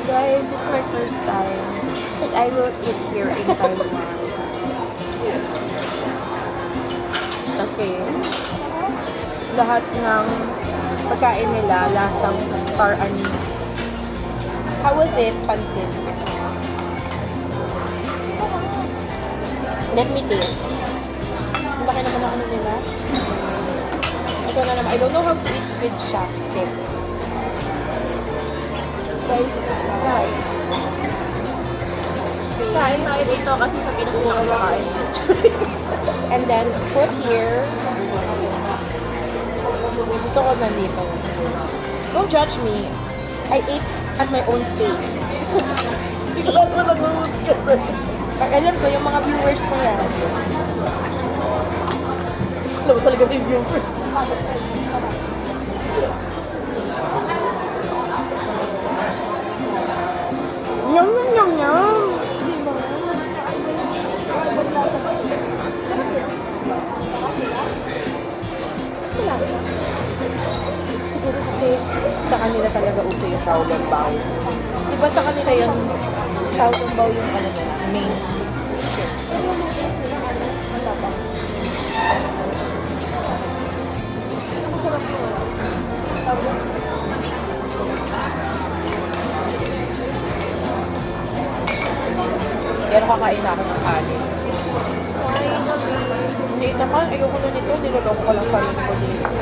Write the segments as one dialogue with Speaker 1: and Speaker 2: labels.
Speaker 1: Guys, this is my first time. And I will eat here in Taiwan. Kasi lahat ng pagkain nila lasang star anise. How was it? Pansit. Let me taste. Ang laki naman ang ano nila. Ito na naman. I don't know how to eat with chopstick. Guys, try.
Speaker 2: Kain tayo dito kasi sa Pinas na kumakain.
Speaker 1: And then, put here. Gusto ko nandito. Don't judge me. I ate at my own pace.
Speaker 2: Ikaw mo nag-uus ka sa...
Speaker 1: Alam ko, yung mga viewers na yan.
Speaker 2: Alam mo talaga yung viewers.
Speaker 1: Nyam, nyam, nyam, nyam. Siguro kasi sa kanila talaga uso yung Xiaolongbao. Diba sa kanila yung Xiaolongbao yung ano nila, main shit. Pero kakain na ako ng kanin. Hindi naman, ayoko na nito. Niloloko ko lang sarili ko dito.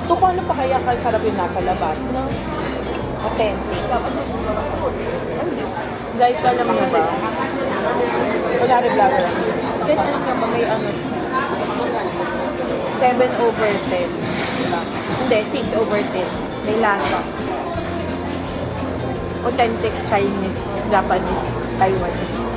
Speaker 1: Ito kung ano pa kaya kasarap yung nasa labas, no? Authentic. Guys, alam niyo ba? Wala rin vlogger. Guys, alam niyo ba may ano? 7/10. Diba? Hindi, 6/10. May lasa. Authentic Chinese, Japanese, Taiwanese.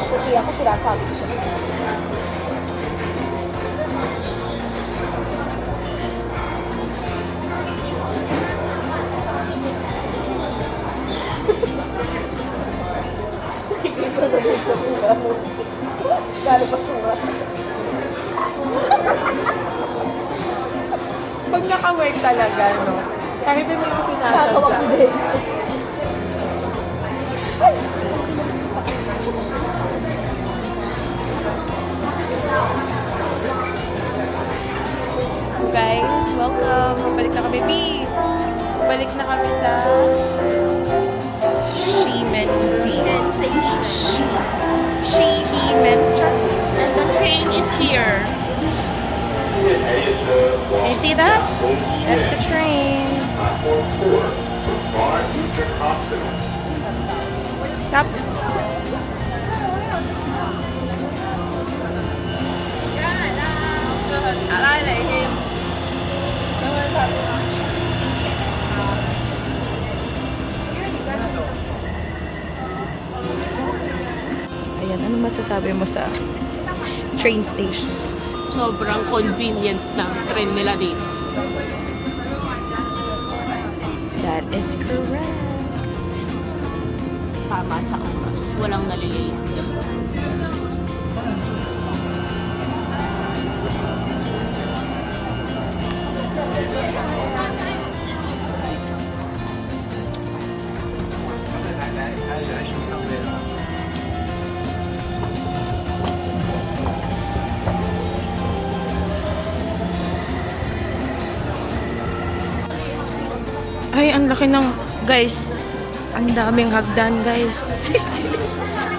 Speaker 1: Puti ako, sinasabi ko siya.
Speaker 2: Gano'n pa sura.
Speaker 1: Pag naka-work talaga, no? Kahit may mga
Speaker 2: Nakakawak si
Speaker 1: sinasadya.
Speaker 2: Dave.
Speaker 1: Guys, welcome. Balik na kami, B. Balik na kami sa Shimenzi. Shimenzi.
Speaker 2: And the train is here.
Speaker 1: Can you see that? That's the train. Stop. Ayan, ano masasabi mo sa train station?
Speaker 2: Sobrang convenient ng train nila dito.
Speaker 1: That is correct.
Speaker 2: Tama sa oras. Walang nalilate.
Speaker 1: Ay, ang laki ng... Guys, ang daming hagdan, guys.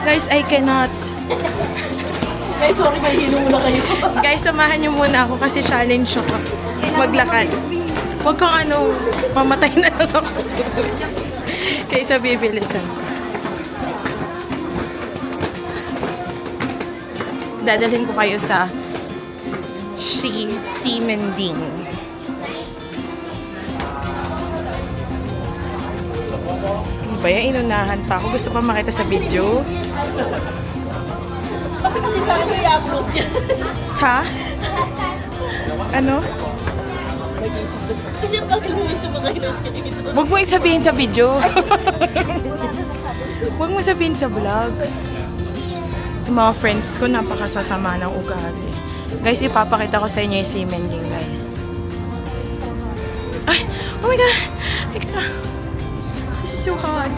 Speaker 1: Guys, I cannot.
Speaker 2: Guys, sorry, may hilo muna kayo.
Speaker 1: Guys, samahan niyo muna ako kasi challenge ako. Maglakad. Huwag kang ano, mamatay na lang ako. Kaysa bibilisan. Dadalhin ko kayo sa Si Mending. Ano ba yan? Inunahan pa ako. Gusto pa makita sa video.
Speaker 2: Bakit kasi sa akin yung upload niya?
Speaker 1: Ha? Ano?
Speaker 2: Kasi bakit mo gusto mo kayo sa ito?
Speaker 1: Huwag mo isabihin sa video. Huwag mo sabihin sa vlog. Yung mga friends ko, napakasasama ng ugali. Guys, ipapakita ko sa inyo yung si Mending, guys. Ay! Oh my God! Oh my God! This is so hot.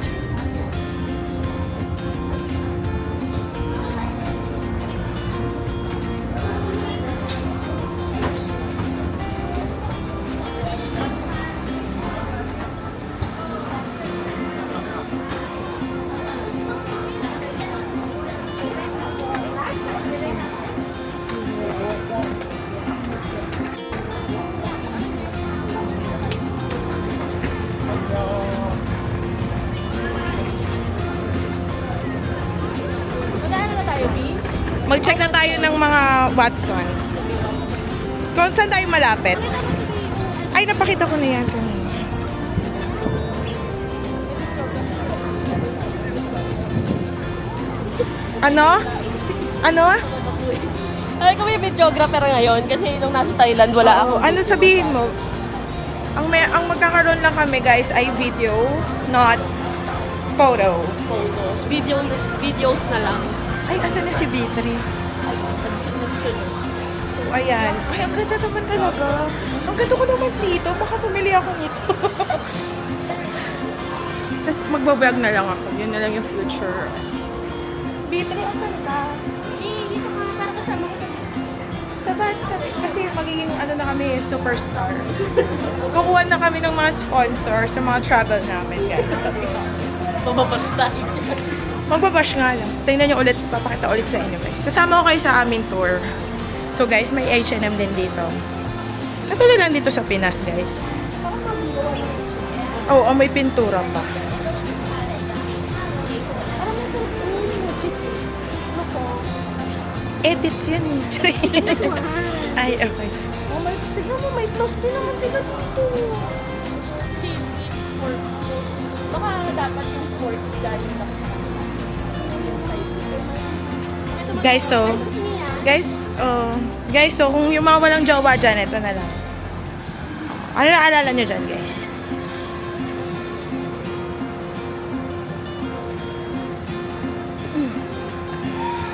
Speaker 2: Magkano na tayo, B?
Speaker 1: Mag-check na tayo ng mga Watsons. Kung saan tayo malapit? Ay, napakita ko na yan kanina. Ano? Ano?
Speaker 2: Ay, kami videographer ngayon kasi nung nasa Thailand wala ako.
Speaker 1: Oo, ano sabihin mo? Ang magkakaroon lang kami, guys, ay video, not photo.
Speaker 2: Photos. Videos na lang.
Speaker 1: Ay, asan na si B3? So, ayan. Ay, ang ganda naman talaga. Ang ganda ko naman dito. Baka pumili ako nito. Tapos magbablog na lang ako. Yun na lang yung future. B3, asan ka?
Speaker 2: Dito ka, para kasama ko sa
Speaker 1: Kasi magiging ano na kami, superstar. Kukuha na kami ng mga sponsor sa mga travel namin, guys.
Speaker 2: Pababas tayo.
Speaker 1: Magbabash nga lang. Tingnan nyo ulit, papakita ulit sa inyo, guys. Sasama ko kayo sa aming tour. So, guys, may H&M din dito. Katulad lang dito sa Pinas, guys. Oo, may pintura pa. Edits yan, Ay, okay.
Speaker 3: Oh, tignan mo, may plus din naman sila dito.
Speaker 2: Si pork. Baka dapat yung pork is galing lang sa inside.
Speaker 1: Guys, so, guys, so, kung yung mga walang jowa dyan, ito na lang. Ano naalala nyo dyan, guys?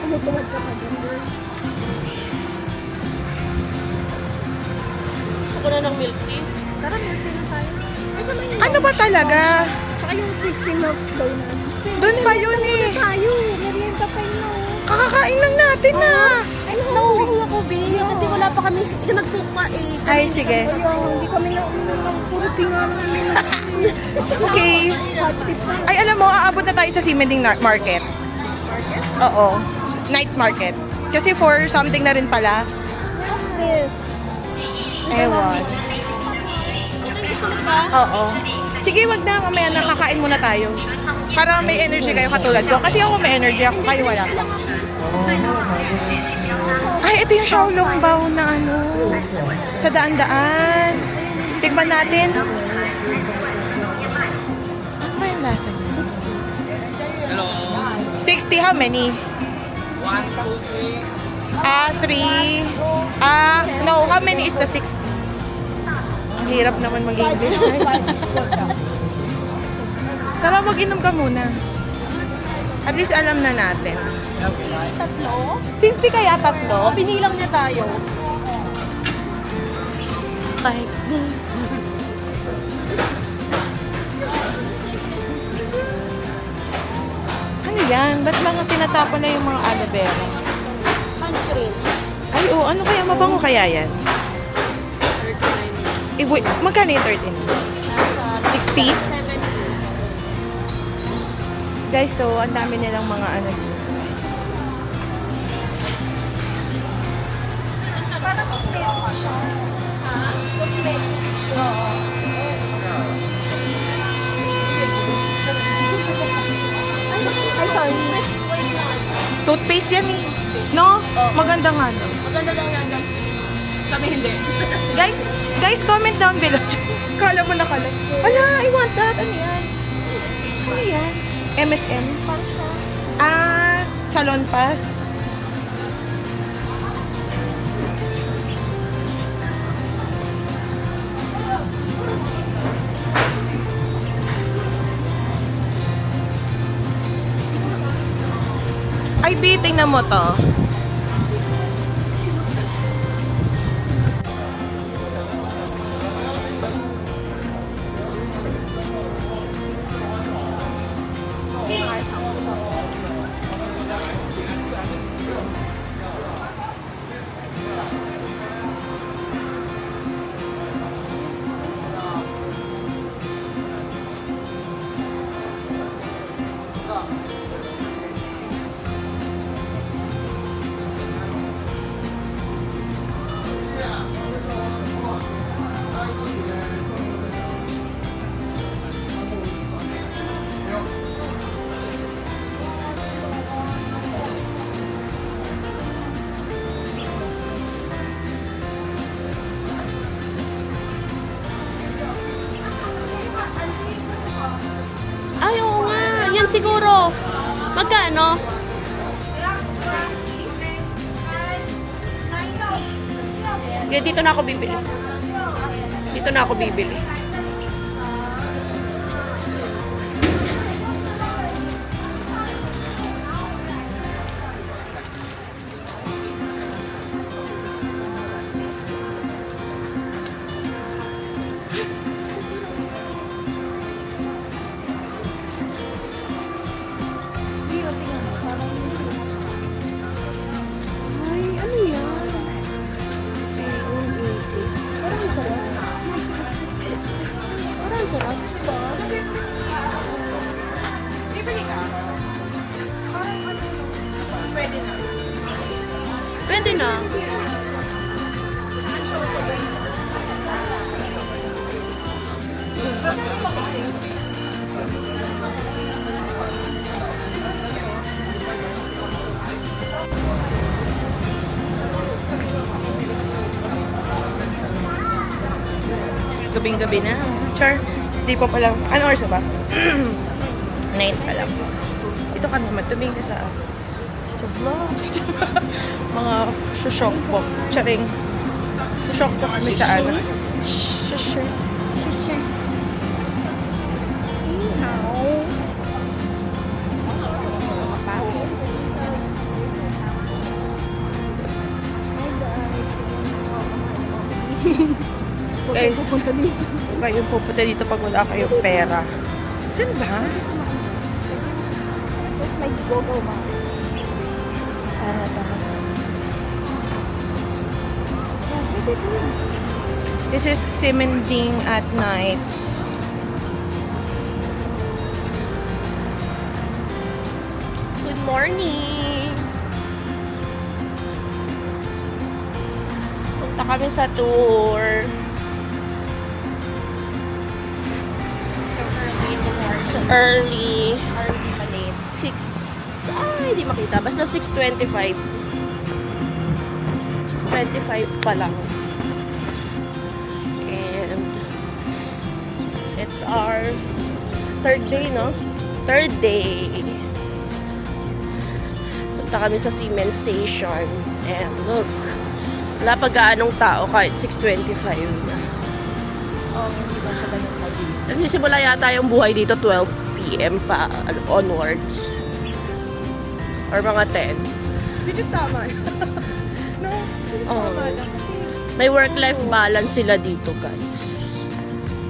Speaker 3: Tumutuwad ka pa dyan, girl.
Speaker 2: Gusto ko na ng milk tea.
Speaker 3: Tara, milk tea na tayo. Ay, sama yun.
Speaker 1: Ano ba talaga?
Speaker 3: Tsaka yung crispy milk daw na.
Speaker 1: Doon pa yun eh.
Speaker 3: Tayo, merienda pa yun.
Speaker 1: Kakakain lang natin na.
Speaker 3: Ay,
Speaker 2: Nauuwi ako, B. Kasi wala pa kami nagtukma eh.
Speaker 1: Ay, sige.
Speaker 3: Ayun, hindi kami nauunan. Puro tingalan na.
Speaker 1: Okay.
Speaker 3: Hot tip na.
Speaker 1: Ay, alam mo, aabot na tayo sa Simending Market. Oo. Night market. Kasi for something na rin pala.
Speaker 3: What's this?
Speaker 1: Ewan.
Speaker 2: Gusto mo ba?
Speaker 1: Oo. Sige, wag na. Mamaya nakakain muna tayo. Para may energy kayo katulad ko. Kasi ako may energy ako. Kayo wala. Ay, ito yung Shaolong Bao na ano. Sa daan-daan. Tikman natin. Ano ba yung lasa niya? 60, how many? 1, 2, 3. No, how many is the 60? Ang hirap naman mag-English, guys. Tara, mag-inom ka muna. At least alam na natin.
Speaker 2: Tatlo?
Speaker 1: 50 kaya tatlo?
Speaker 2: Pinilang niya tayo.
Speaker 1: Kahit ano yan? Ba't mga tinatapon na yung mga aloe vera?
Speaker 2: Hand cream.
Speaker 1: Ay, oh, ano kaya? Mabango kaya yan?
Speaker 2: 39.
Speaker 1: Eh, wait, magkano yung 13?
Speaker 2: Nasa
Speaker 1: 60?
Speaker 2: 70.
Speaker 1: Guys, so, ang dami nilang mga ano dito, guys.
Speaker 3: Parang cosmetic siya. Cosmetic siya. Ay, sorry.
Speaker 1: Toothpaste yan eh. No? Maganda nga no.
Speaker 2: Maganda lang yan, guys. Kami hindi.
Speaker 1: Guys, comment down below. Kala mo nakalas. Ala, I want that. Ano yan? Ano yan? MSN? Salon pass. Ay, B, tingnan mo to.
Speaker 2: Ay, oo nga. Yan siguro. Magkano? Okay, dito na ako bibili. Dito na ako bibili. Ay, ano yan? Parang sarap. Parang sarap.
Speaker 1: Bibili ka? Parang ano, pwede na.
Speaker 2: Pwede na.
Speaker 1: Gabing-gabi na. Char, di pa pala. Ano oras na ba? 9 pa lang. Ito ka naman, tumingin ka sa vlog. Mga shock po. Charing. Shock po kami sa ano. Shusher. Guys, kayong pupunta dito pag wala kayong pera. Diyan ba?
Speaker 3: Tapos may Google Maps.
Speaker 1: This is Simending at night.
Speaker 2: Good morning! Punta kami sa tour. So early.
Speaker 1: Early pa late.
Speaker 2: 6... Ay, di makita. Basta 6:25. 6:25 pa lang. And it's our third day, no? Third day. Punta kami sa Siemens Station. And look, wala pa gaanong tao kahit 6:25 na.
Speaker 1: Oh, hindi ba siya ganun kasi?
Speaker 2: Nagsisimula yata yung buhay dito 12 p.m. pa onwards. Or mga 10.
Speaker 1: Which is tama. No?
Speaker 2: Oh.
Speaker 1: Tama lang kasi.
Speaker 2: May work-life balance sila dito, guys.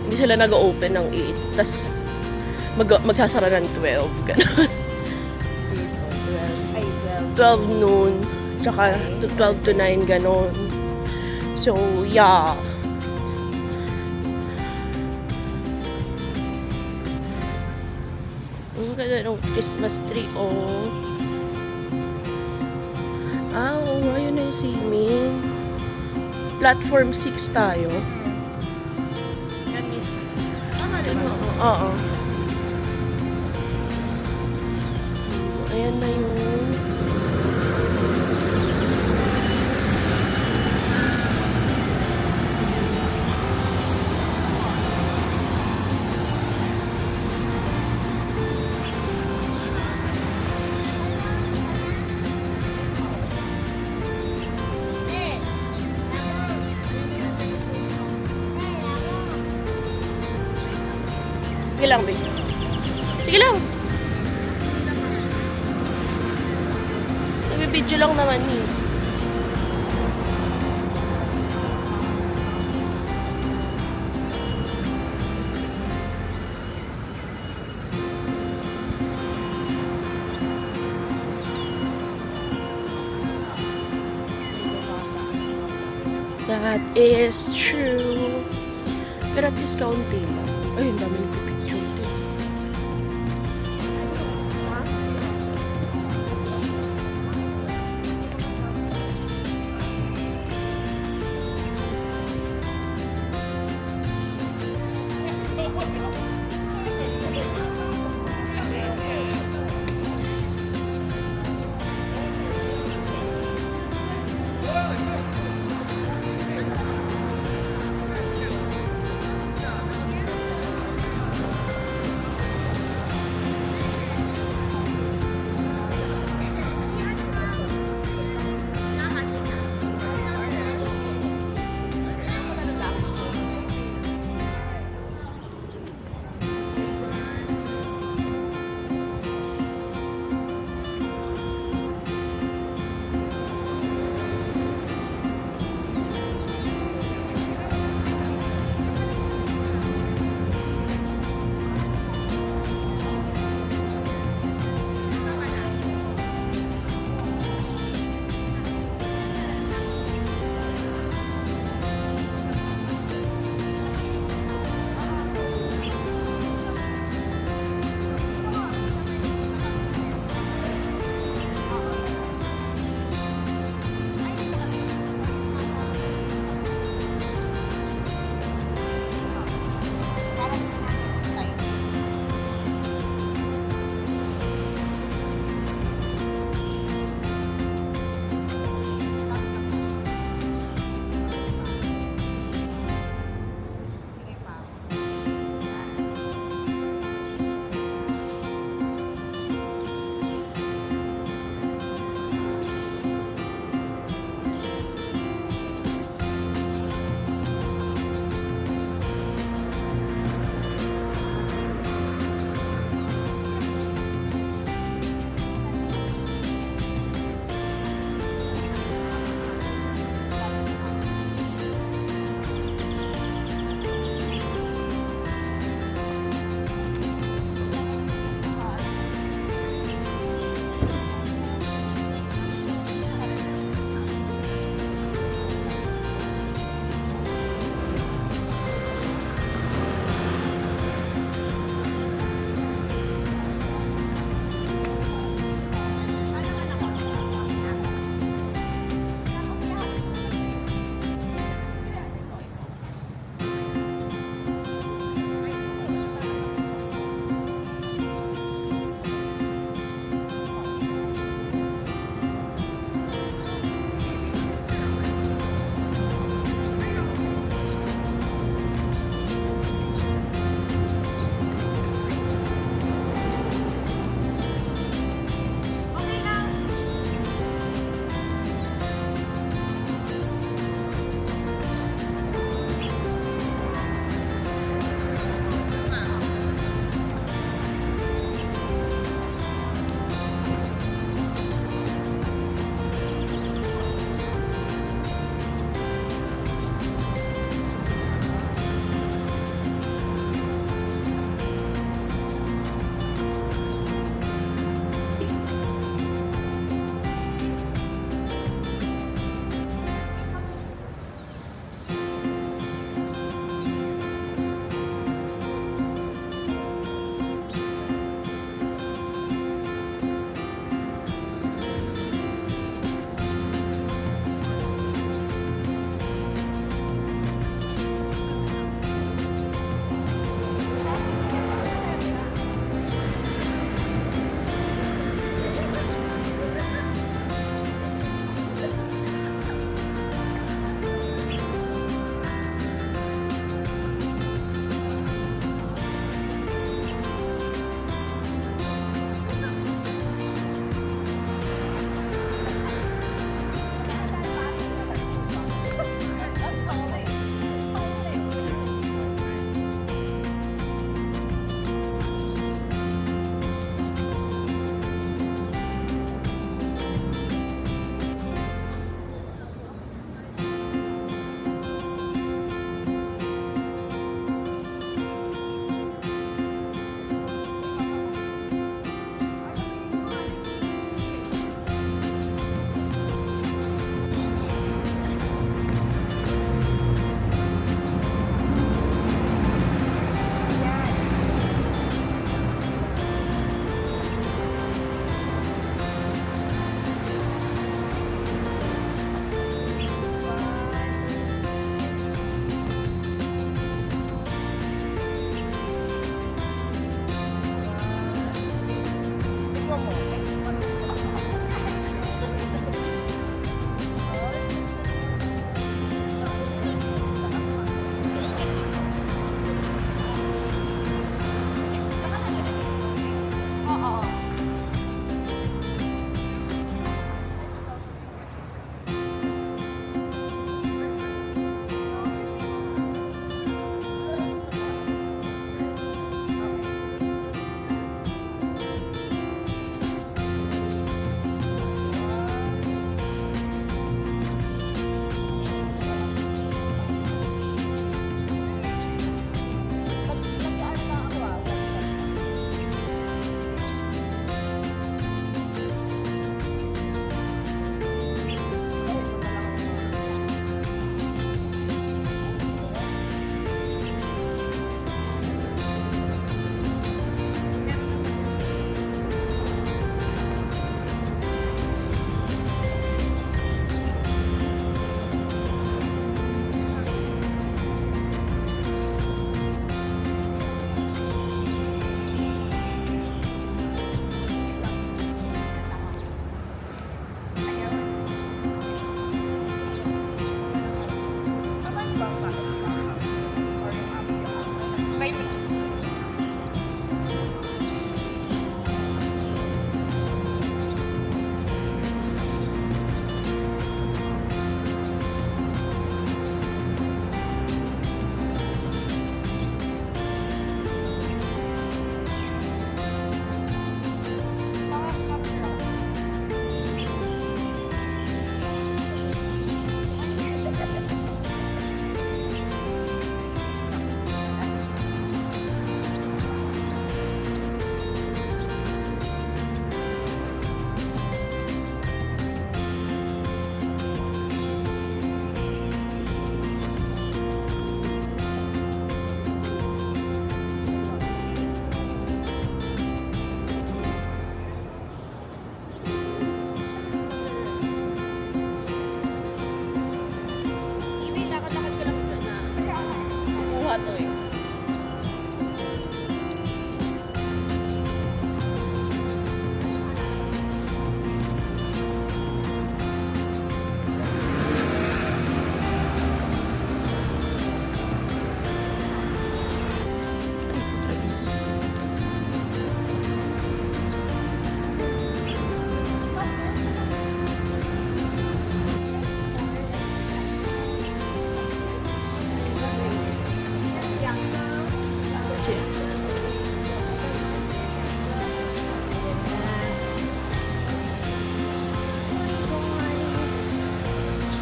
Speaker 2: Hindi sila nag-open ng 8. Tapos magsasara ng 12. Ganun.
Speaker 1: Ay,
Speaker 2: 12 noon. Tsaka 12 to 9, ganun. So, yeah. Ang ganda ng Christmas tree, oh. Ah, oo nga, yun na yung Simin. Platform 6 tayo.
Speaker 1: Yan miss. Tama din mo.
Speaker 2: Oo. Ayan na yung... Sige lang, babe. Sige lang. Nagbibidyo lang naman eh. That is true. Pero at least kaunti lang. Ay, ang dami nagpipicture.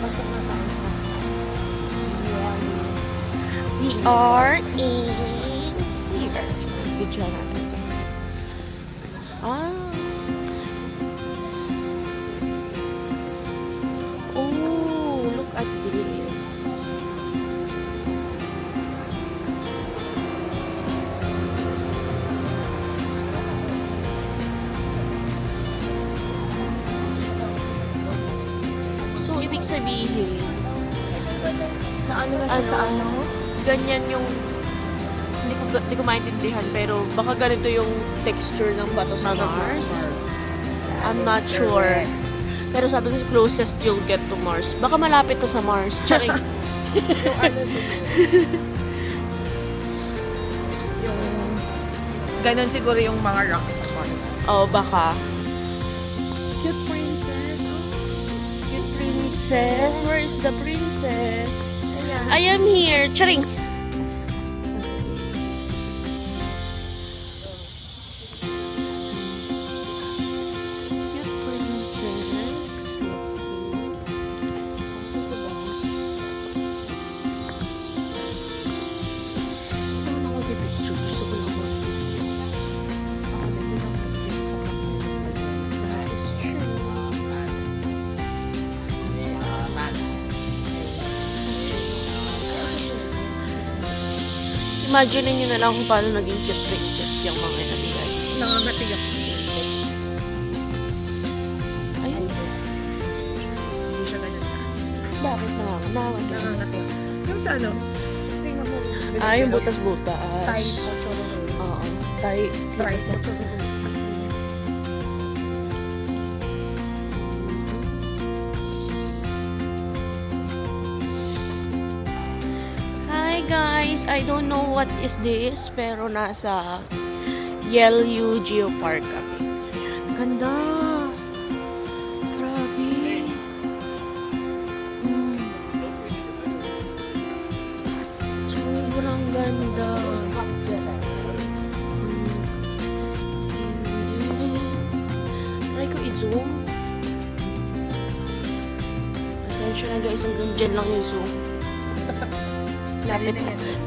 Speaker 3: Pasok na tayo.
Speaker 2: We are in here. Video natin. Ah. Oh, look at this. So, ibig sabihin,
Speaker 1: Na ano na siya sa ano?
Speaker 2: ganyan yung hindi ko maintindihan pero baka ganito yung texture ng bato sa Mars. I'm not sure. Pero sabi ko closest you'll get to Mars. Baka malapit to sa Mars. Charing.
Speaker 1: Yung ano siguro. Yung... Ganon siguro yung mga rocks sa Mars.
Speaker 2: Oh, baka.
Speaker 3: Cute princess.
Speaker 2: Cute princess. Where is the princess?
Speaker 3: Ayan.
Speaker 2: I am here. Charing. Cute princess. Ano ako di picture? Gusto ko lang mag- That is true. Imagine niyo na lang kung paano naging cute princess yung mga nabigay.
Speaker 1: Nangangatiyak.
Speaker 2: Ayun.
Speaker 1: Hindi siya ganyan na.
Speaker 2: Bakit nangangatawan?
Speaker 1: Nangangatiyak. Yung sa ano? Tingnan mo.
Speaker 2: Ah, yung butas-butas.
Speaker 3: Thai pocholo.
Speaker 2: Oo. Thai.
Speaker 3: Thai pocholo.
Speaker 2: Hi guys! I don't know what is this, pero nasa Yelyu Geopark kami. Ganda! Grabe! Mm. Sobrang ganda! Try ko i-zoom. Pasensya na guys, hanggang dyan lang yung zoom.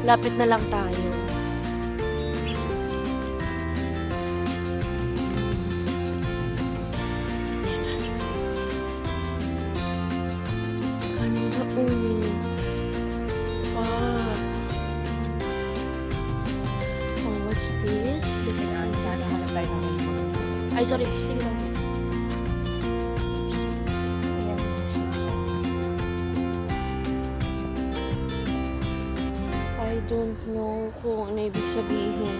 Speaker 2: Lapit na lang tayo. Ganda, oh. Wow. Oh, what's this? Ay, sorry. Sige lang. I don't know kung ano ibig sabihin.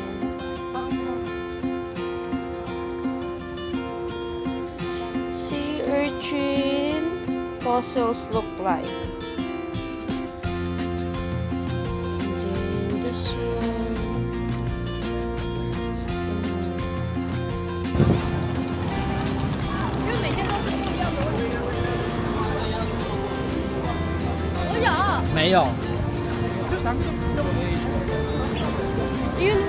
Speaker 2: Sea urchin fossils look like. And then this one.
Speaker 3: Kuya!
Speaker 4: 没有，
Speaker 2: Ayun.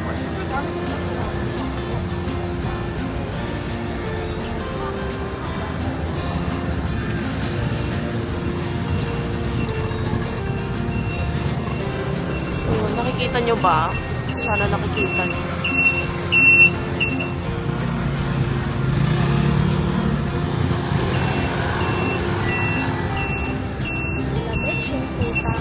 Speaker 2: Ayun, nakikita nyo ba? Sana nakikita nyo.
Speaker 3: Lamig siyang futa.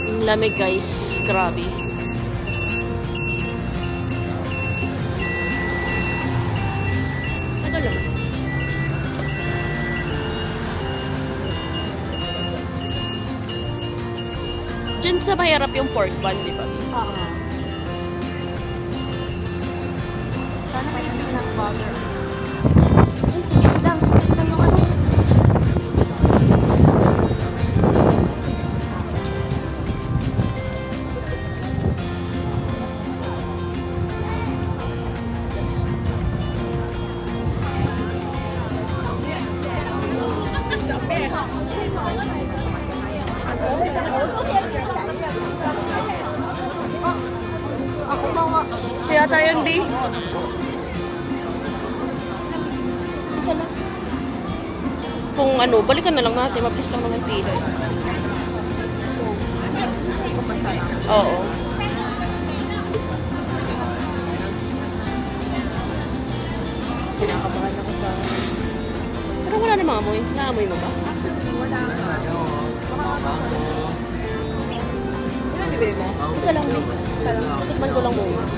Speaker 2: Yung lamig guys, grabe. Teka lang. Diyan sa mahirap yung pork bun, di ba?
Speaker 1: Oo. Sana may peanut butter.
Speaker 2: Ay, saglit lang yung ano. Wala tayong di. Isa lang. Kung ano, balikan na lang natin. Mabilis lang naman pila. Oo. Kinakabahan ako sa... Pero wala namang amoy. Naamoy mo ba? Isa lang. Tikman ko lang muna.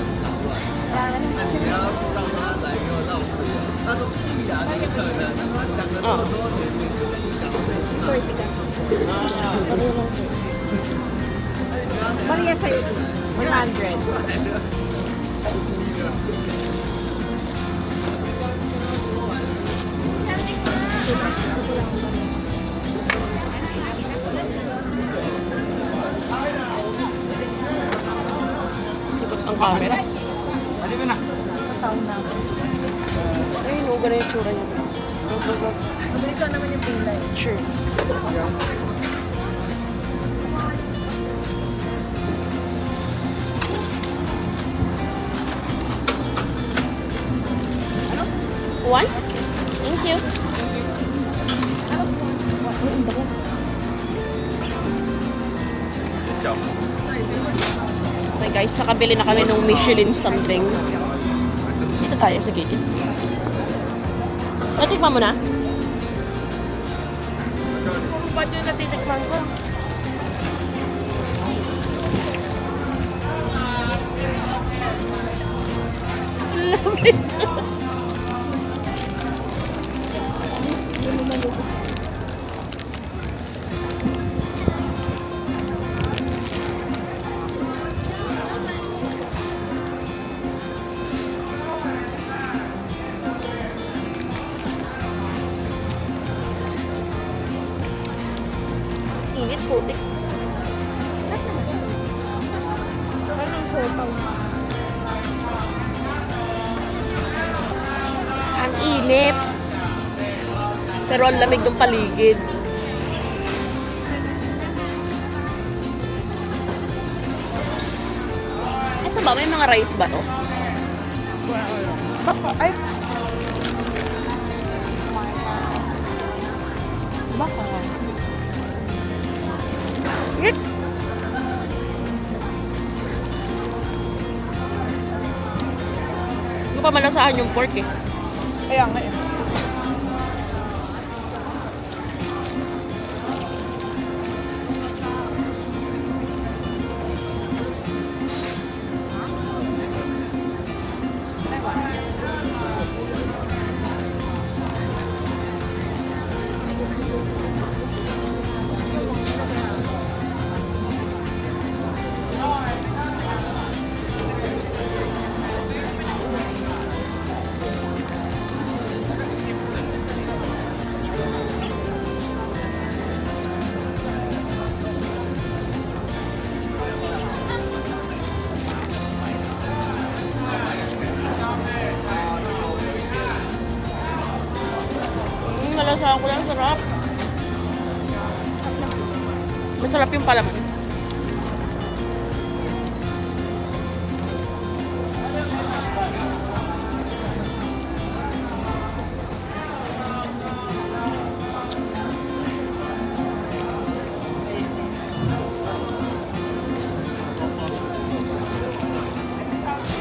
Speaker 2: Ah.
Speaker 3: Maria sa'yo. 100.
Speaker 2: Sikot ang camera.
Speaker 1: Sa sauna.
Speaker 2: Ay, no, ganun yung tsura niya.
Speaker 1: Mabilisan naman yung pila eh.
Speaker 2: Sure. One? Thank you. Okay guys, nakabili na kami ng Michelin something. Dito tayo sa gilid. Natikman mo na?
Speaker 1: Kung ba't yung natitikman ko?
Speaker 2: Init po.
Speaker 3: Anong photo?
Speaker 2: Ang init. Pero ang lamig ng paligid. Ito ba? May mga rice ba to?
Speaker 1: Baka, ay. Baka.
Speaker 2: Hindi ko pa malasahan yung pork eh.
Speaker 1: Kaya nga eh.
Speaker 2: Malasahan ko lang, sarap. Masarap yung palaman.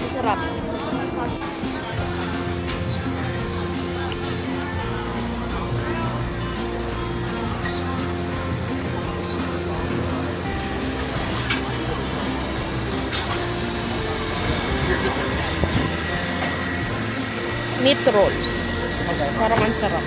Speaker 2: Masarap. Meat rolls. Parang ang sarap.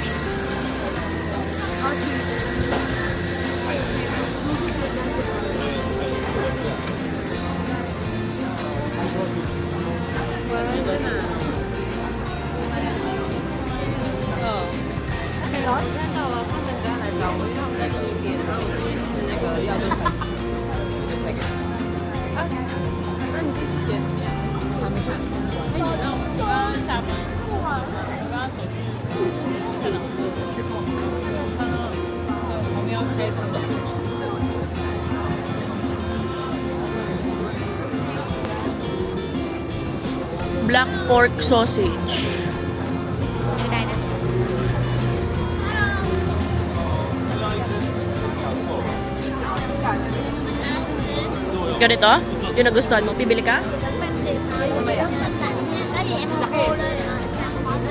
Speaker 2: Black pork sausage. Ganito? Yung nagustuhan mo? Bibili ka?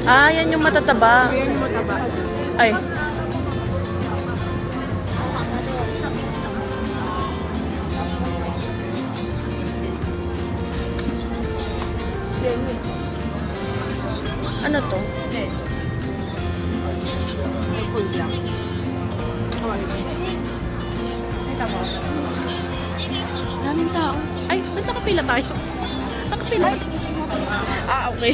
Speaker 2: Ah, yan yung matataba.
Speaker 1: Ayan yung mataba.
Speaker 2: Ay. Ano to? Daming tao. Ay, ba't nakapila tayo? Nakapila ba? Ah, okay.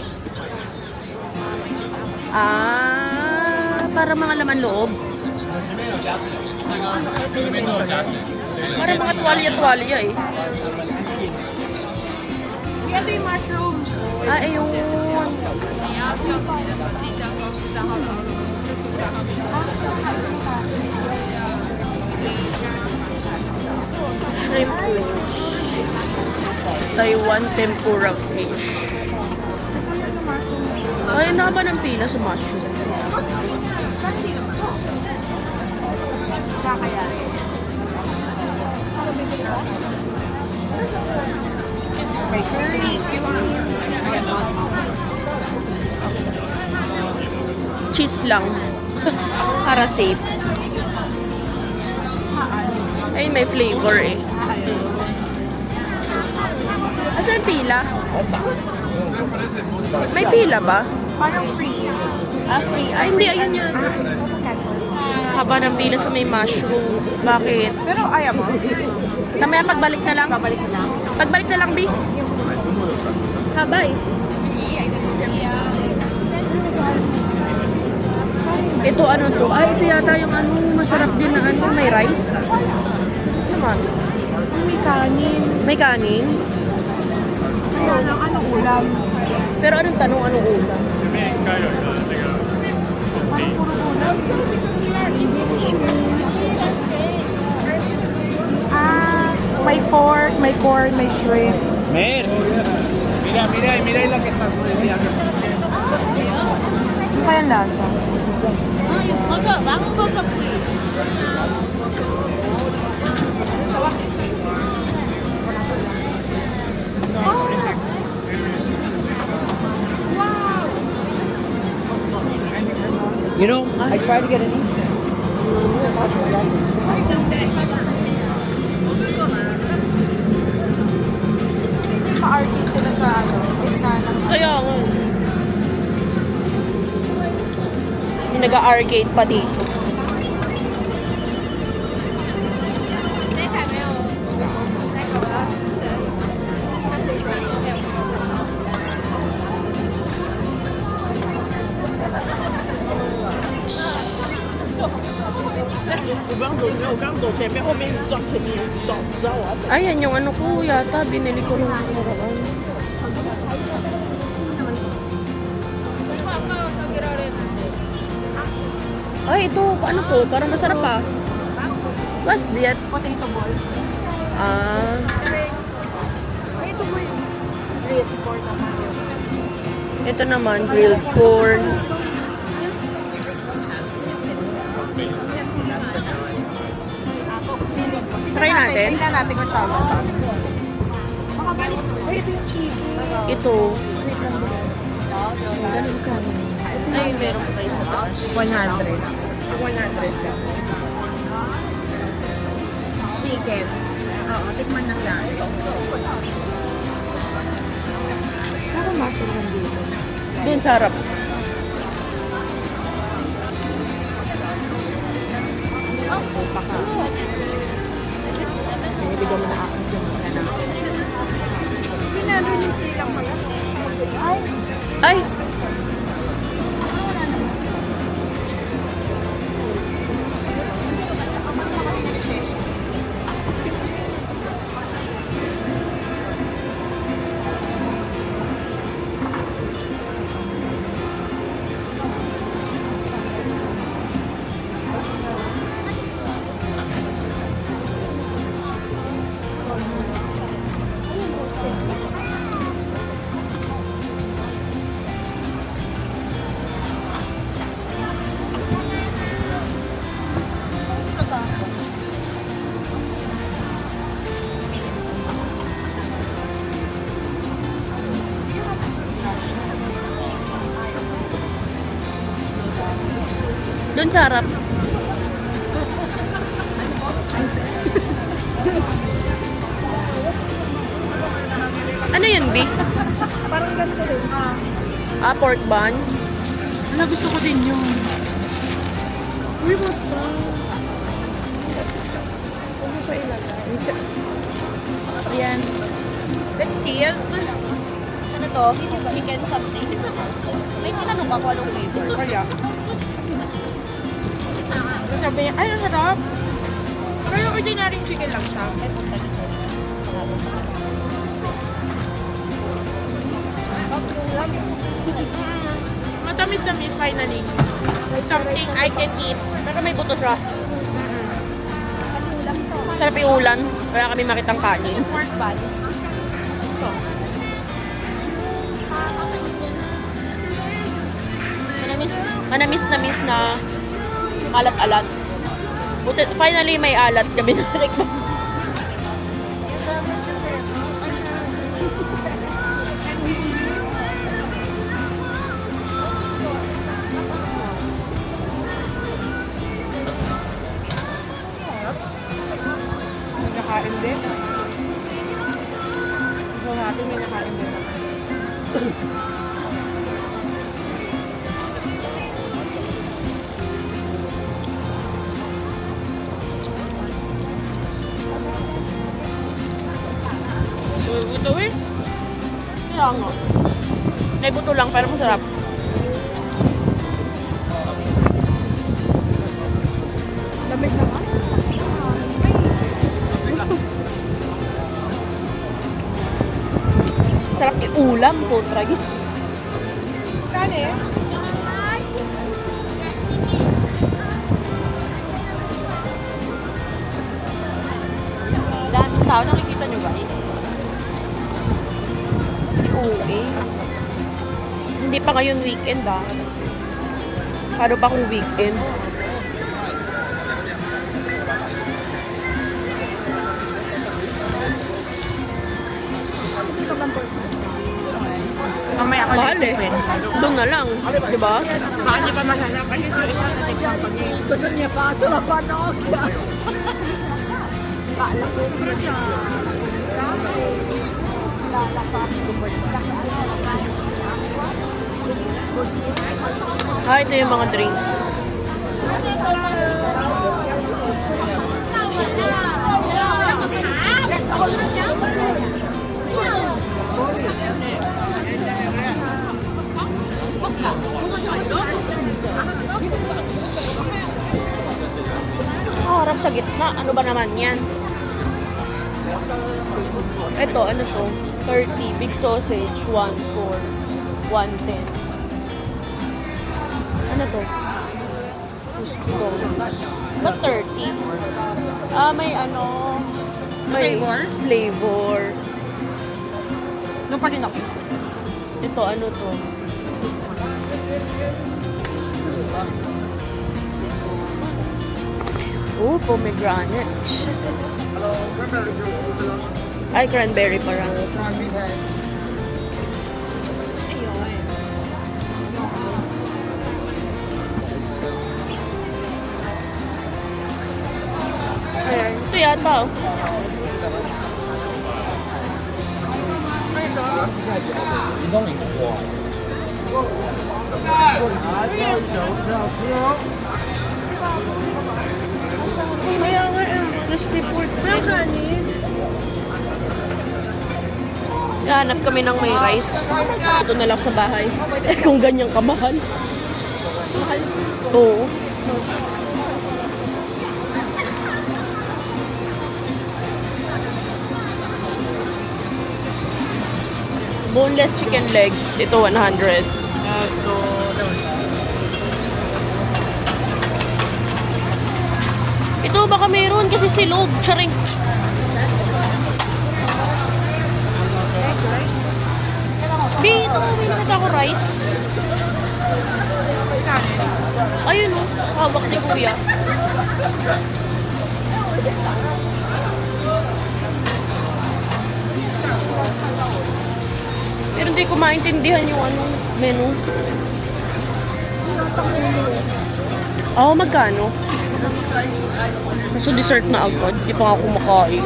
Speaker 2: Ah, para mga laman loob. Para mga tuwalya-tuwalya eh.
Speaker 1: Ito yung mushroom.
Speaker 2: Ah, ayun. Shrimp fish. Taiwan tempura fish. Ay, ang haba ng pila sa mushroom.
Speaker 1: Kakaya. May curry.
Speaker 2: Cheese lang. Para safe. Ay, may flavor eh. Asan yung pila? May pila ba?
Speaker 1: Parang free.
Speaker 2: Ah, free. Ay, hindi. Ayun yun. Haba ng pila sa may mushroom. Bakit?
Speaker 1: Pero ayaw mo?
Speaker 2: Tamaya, pagbalik na lang.
Speaker 1: Babalik na lang.
Speaker 2: Pagbalik na lang, B. Haba eh. Ito ano to? Ay, ito yata yung ano, masarap din na ano, may rice. Naman.
Speaker 1: May kanin.
Speaker 2: May kanin.
Speaker 1: Ano ulam?
Speaker 2: Pero anong tanong, anong ulam?
Speaker 1: Parang puro ulam. May pork, may corn, may shrimp.
Speaker 4: Mer, mira la que está
Speaker 1: Ano kaya ang lasa?
Speaker 4: You know, I tried to get an Easter.
Speaker 1: Pa-arcade sila sa ano, gitna ng...
Speaker 2: Kaya nga. May nag-arcade pa dito. Ayan yung ano ko yata, binili ko rin nakaraan. Ay, ito, ano to? Parang masarap pa. What's that?
Speaker 1: Potato ball.
Speaker 2: Ah,
Speaker 1: Ay, ito mo yung grilled corn naman.
Speaker 2: ito naman, grilled corn. Try natin.
Speaker 1: Tingnan natin kung siya. Ay, ito yung chicken.
Speaker 2: Ito. Ganun ka. Ay, meron pa tayo sa taas.
Speaker 1: 100. 100 lang. Chicken. Oo, tikman ng lang. Parang muscle lang dito.
Speaker 2: Doon sa harap.
Speaker 1: Sopa ka. Binibigyan mo na access yung mga na. Pinabili lang mo yan. Ay,
Speaker 2: Ay! doon sa harap. Ano yun, B?
Speaker 3: Parang ganito rin.
Speaker 2: Pork bun.
Speaker 1: Wala, gusto ko din yun.
Speaker 3: Uy, what ba?
Speaker 1: Ayan. Let's taste.
Speaker 2: Ano to? Chicken something. May tinanong ako anong flavor.
Speaker 1: Kaya. Sabi niya, ay, ang sarap. Pero ordinary chicken lang siya. Matamis-tamis finally. Something I can eat.
Speaker 2: Pero may buto siya. Sarap yung ulam. Wala kami makitang kanin.
Speaker 1: Pork bun.
Speaker 2: Manamis-namis na alat-alat. Buti, finally may alat kami na
Speaker 1: May nakain din. Ito natin may nakain din. Ito eh.
Speaker 2: Kaya nga. May buto lang pero masarap.
Speaker 1: Lamig naman.
Speaker 2: Sarap yung ulam po, tragis.
Speaker 1: Kani eh.
Speaker 2: Daming tao, nakikita nyo guys. Okay. Hindi pa ngayon weekend ah. Paano pa kung weekend?
Speaker 1: Mamaya ako
Speaker 2: Mahal eh. Doon na lang. Diba?
Speaker 1: Baka niya pa masarap. Kasi yung isa na tikman ko niya.
Speaker 3: Gusto niya pa ito na panog.
Speaker 2: Ito yung mga drinks. Harap sa gitna. Ano ba naman yan? Ito, ano to? 30. Big sausage, 1 for 110. Ano to? Gusto. Ba't 30? May ano... May
Speaker 1: Flavor?
Speaker 2: Flavor.
Speaker 1: Doon pa rin ako.
Speaker 2: Ito, ano to? Oh, pomegranate. Ay, cranberry parang. Ayan. Ito yata. Oh.
Speaker 1: Kaya nga eh.
Speaker 2: Crispy pork.
Speaker 1: May kanin.
Speaker 2: Hanap kami ng may rice. Ito na lang sa bahay. Kung ganyang kamahal. Oo. Boneless chicken legs. Ito 100. Ito baka meron kasi silog. Charing. Bi, ito may nakita ko rice. Ayun o. Hawak ni Kuya. Pero hindi ko maintindihan yung anong menu. Oh, magkano? So, dessert na agad. Di pa nga kumakain.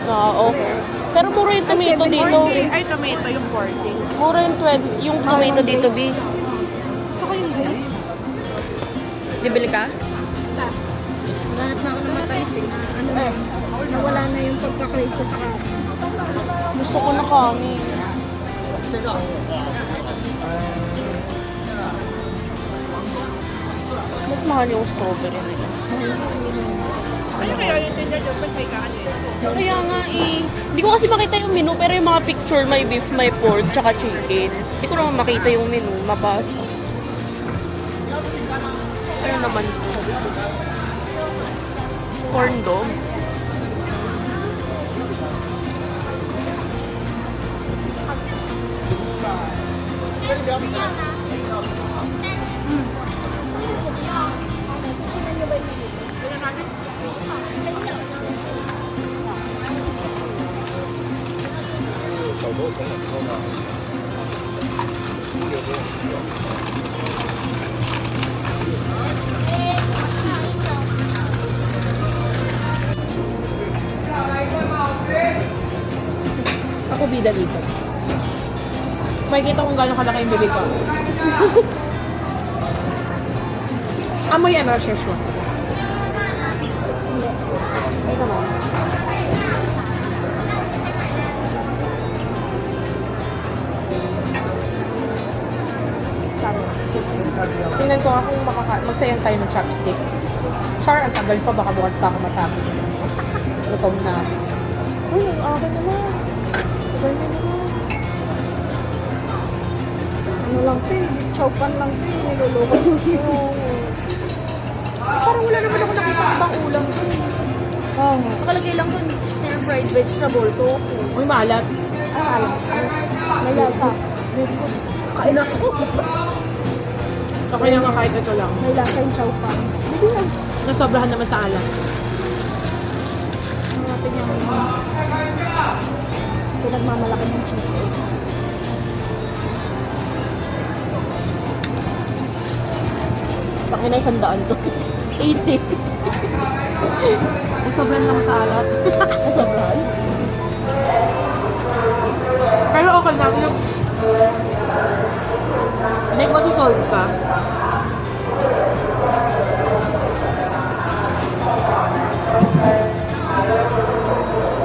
Speaker 2: Okay. Pero mura yung tomato dito.
Speaker 1: Ay, tomato yung 40.
Speaker 2: Mura yung 20, yung tomato dito, B.
Speaker 3: Gusto ko yung grapes.
Speaker 2: Bibili ka?
Speaker 3: Ganap na ako ng matamis eh. Nawala na yung pagka-crave ko sa kanin.
Speaker 2: Gusto ko na kami. Mas mahal yung strawberry nila.
Speaker 1: Ano kaya yung tinda dyan? Ba't may kanin?
Speaker 2: Kaya nga eh. Hindi ko kasi makita yung menu, pero yung mga picture, may beef, may pork, tsaka chicken. Hindi ko naman makita yung menu, mabasa. Ano naman ito? Corn dog.
Speaker 1: Ako bida dito. Makikita kung gano'ng kalaki yung bibig ko. Amoy ano, Szechuan. Tingnan ko nga kung magsayang tayo ng chopstick. Char, ang tagal pa. Baka bukas pa ako matapos. Gutom na. Uy, ang akin naman. Tagal na naman.
Speaker 3: Ano lang ito eh. Chowpan lang ito eh. Niluluko ko.
Speaker 2: Parang wala naman ako nakita pang ulam dun.
Speaker 3: Oo.
Speaker 2: Nakalagay lang dun, stir-fried vegetable, tofu.
Speaker 1: Uy, maalat.
Speaker 3: Alam. May lasa.
Speaker 2: Kain ako.
Speaker 1: Okay naman kahit ito lang.
Speaker 3: May lasa yung chowpan. Hindi lang.
Speaker 1: Nasobrahan naman sa alat.
Speaker 3: Ang natin yung pinagmamalaki ng cheese.
Speaker 2: Pakina 100 to. 80.
Speaker 1: Nasobrahan naman sa alat.
Speaker 2: Sobrang.
Speaker 1: Pero okay lang. Look. Like, mag-solve ka.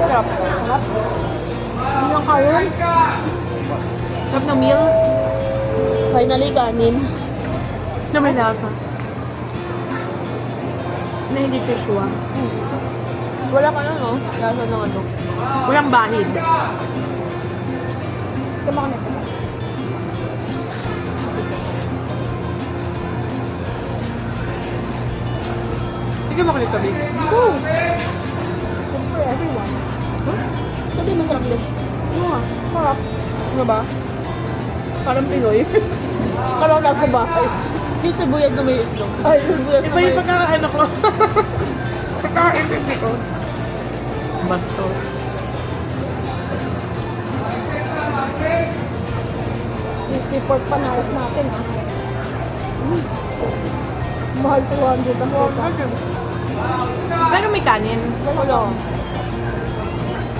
Speaker 2: Sarap.
Speaker 3: Hindi lang karon.
Speaker 1: Sarap na meal
Speaker 2: Finally, kanin.
Speaker 1: na may lasa. Na hindi Szechuan.
Speaker 2: Wala ka na, no? Lasa ng ano.
Speaker 1: Walang bahid.
Speaker 3: Kumakamit ka.
Speaker 1: Sige mo kalit tabi.
Speaker 3: Go! It's for everyone.
Speaker 2: Sabi masarap din.
Speaker 3: Oo nga. Sarap.
Speaker 2: Ano ba? Parang Pinoy. Parang nasa bahay. Yung sibuyas na may itlog. Ay, yung sibuyas na
Speaker 1: Iba
Speaker 2: may
Speaker 1: yung pagkakaano ko. Pagkakaintindi ko. Basto.
Speaker 3: 50 pork panalas natin ah. Mahal 200 ang pork.
Speaker 1: Pero may kanin.
Speaker 2: Wala.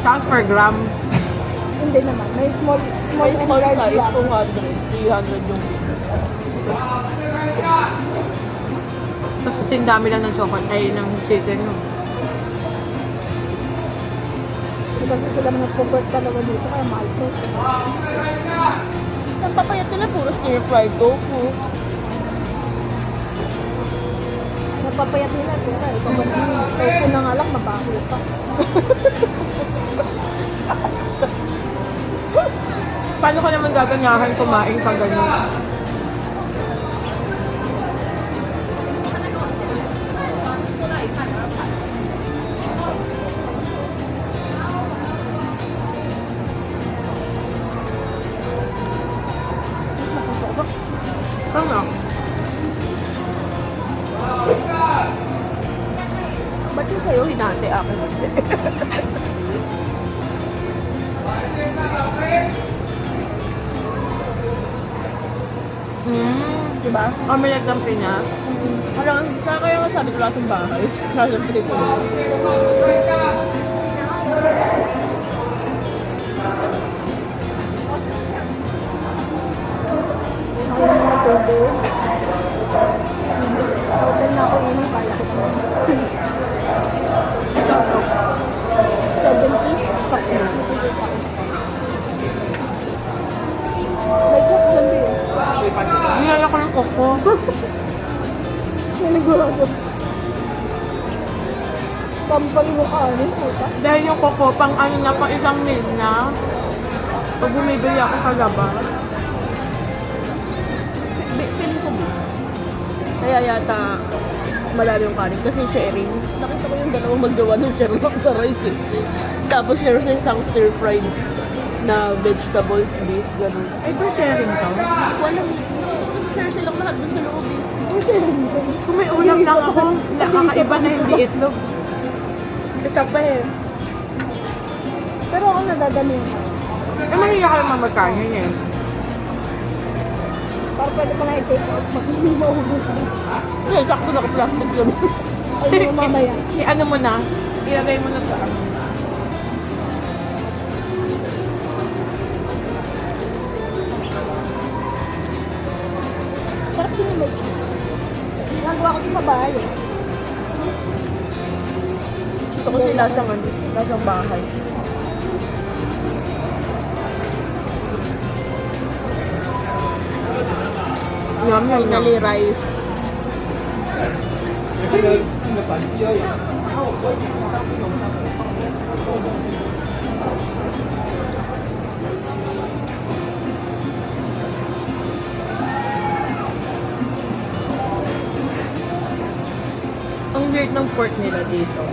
Speaker 1: Pounds per gram.
Speaker 3: Hindi naman. May small
Speaker 2: May
Speaker 3: and
Speaker 2: small
Speaker 3: large
Speaker 2: size,
Speaker 3: lang.
Speaker 2: 200. 300 yung big.
Speaker 1: Tapos ang dami lang ng chocolate ay ng chicken. No?
Speaker 3: Kasi sila nagpo-pork talaga dito kaya mahal ko.
Speaker 2: Ang papayat nila puro stir-fried tofu.
Speaker 3: Napapayat nila pera. Ito ba naman? Ito na nga lang mabaho pa.
Speaker 1: Paano ka naman gaganyahan kumain pag gano'n? Ano?
Speaker 2: Ba't yung sa'yo hinati akin? Diba?
Speaker 1: Omelette ng Pinas.
Speaker 2: Alam, kaya nga sabi ko lasang bahay. Lasang prito.
Speaker 3: Hotel na ako yun ang kala ko. 70? Like, ganda yun.
Speaker 1: Nilala ko ng koko.
Speaker 3: Sinigurado. Pampal mo ka, ano? Puta.
Speaker 1: Dahil yung koko, pang ano na, pang isang meal na. Pag bumibili ako sa labas.
Speaker 2: Feeling ko beef. Kaya yata malalim yung kanin kasi sharing. Nakita ko yung dalawang maggawa ng Sherlock sa rice eh. Tapos meron siya isang stir-fried na vegetables, beef, gano'n.
Speaker 1: Ay, for sharing to.
Speaker 2: Walang, share silang lahat dun sa loob eh.
Speaker 1: Kung may ulam lang ako, nakakaiba na hindi itlog. Isa pa eh.
Speaker 3: Pero ako nadadali.
Speaker 1: Eh, mahiya ka naman magkain eh.
Speaker 3: Para pwede pa na i-take out. Mag-maubos.
Speaker 2: Kasi sakto naka-plastic yun.
Speaker 3: Ay, mo mamaya.
Speaker 1: I-ano mo na, ilagay mo na sa ano.
Speaker 3: Sarap din yung may cheese. Nagawa ko sa bahay eh.
Speaker 2: Gusto ko sila lasang bahay.
Speaker 1: Yum, yum, yum.
Speaker 2: Finally, rice.
Speaker 1: Ang weird ng pork nila dito.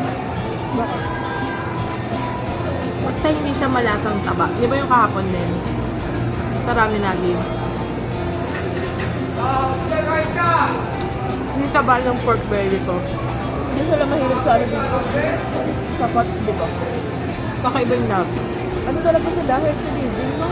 Speaker 1: Basta hindi siya malasang taba. Di ba yung kahapon din? Sa ramen natin. Yung taba ng pork belly ko.
Speaker 2: Hindi sila mahilig sa ano dito. Sa pots, di ba?
Speaker 1: Kakaiba yung love.
Speaker 2: Ano talaga sila? Healthy living, no?